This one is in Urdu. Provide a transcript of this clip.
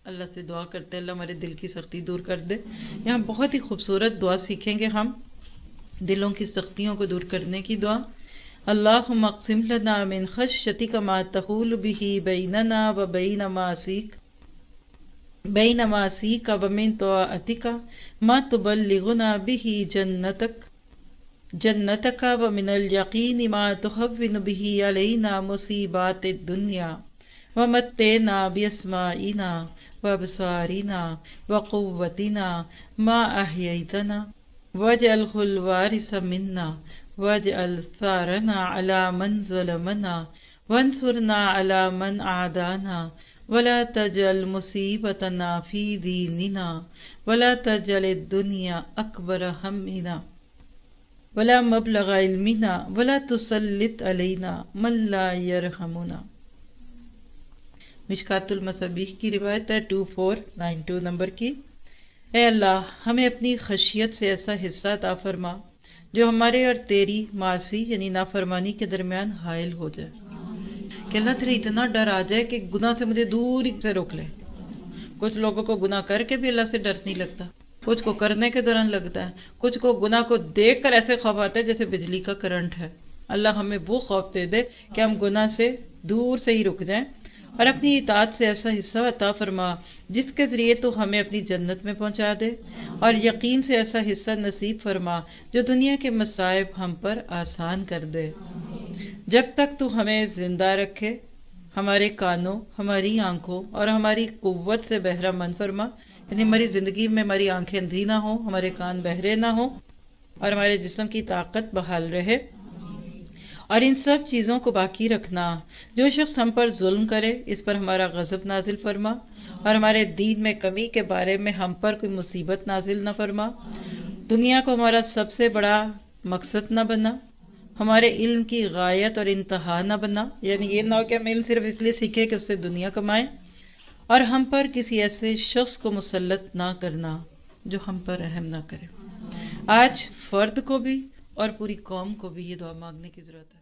اللہ سے دعا کرتے ہیں اللہ ہمارے دل کی سختی دور کر دے۔ یہاں بہت ہی خوبصورت دعا سیکھیں گے ہم، دلوں کی سختیوں کو دور کرنے کی دعا۔ اللہم اقسم لنا من خشیتک ما تحول بہ بیننا و بین معاصیک ومن طاعتک ما تبلغنا بہ جنتک ومن الیقین ما تہون بہ علینا مصیبات الدنیا ومتعنا باسماعنا وابصارنا وقوتنا ما احییتنا واجعلہ الوارث منا واجعل ثارنا علی من ظلمنا وانصرنا علی من عادانا ولا تجعل مصیبتنا فی دیننا ولا تجعل الدنیا اکبر ہمنا ولا مبلغ علمنا ولا تسلط علینا من لا یرحمنا۔ مشکات المصابیح کی روایت ہے 2492 نمبر کی۔ اے اللہ ہمیں اپنی خشیت سے ایسا حصہ عطا فرما جو ہمارے اور تیری معاصی یعنی نافرمانی کے درمیان حائل ہو جائے، کہ اللہ تیرے اتنا ڈر آ جائے کہ گناہ سے مجھے دور سے روک لے۔ کچھ لوگوں کو گناہ کر کے بھی اللہ سے ڈر نہیں لگتا، کچھ کو کرنے کے دوران لگتا ہے، کچھ کو گناہ کو دیکھ کر ایسے خوف آتا ہے جیسے بجلی کا کرنٹ ہے۔ اللہ ہمیں وہ خوف دے دے کہ ہم گناہ سے دور سے ہی رک جائیں، اور اپنی اطاعت سے ایسا حصہ عطا فرما جس کے ذریعے تو ہمیں اپنی جنت میں پہنچا دے، اور یقین سے ایسا حصہ نصیب فرما جو دنیا کے مصائب ہم پر آسان کر دے۔ جب تک تو ہمیں زندہ رکھے ہمارے کانوں، ہماری آنکھوں اور ہماری قوت سے بہرہ مند فرما، یعنی ہماری زندگی میں ہماری آنکھیں اندھی نہ ہوں، ہمارے کان بہرے نہ ہوں، اور ہمارے جسم کی طاقت بحال رہے۔ اور ان سب چیزوں کو باقی رکھنا، جو شخص ہم پر ظلم کرے اس پر ہمارا غضب نازل فرما، اور ہمارے دین میں کمی کے بارے میں ہم پر کوئی مصیبت نازل نہ فرما۔ دنیا کو ہمارا سب سے بڑا مقصد نہ بنا، ہمارے علم کی غایت اور انتہا نہ بنا، یعنی یہ نہ ہو کہ ہم علم صرف اس لیے سیکھیں کہ اس سے دنیا کمائیں، اور ہم پر کسی ایسے شخص کو مسلط نہ کرنا جو ہم پر رحم نہ کرے۔ آج فرد کو بھی اور پوری قوم کو بھی یہ دعا مانگنے کی ضرورت ہے۔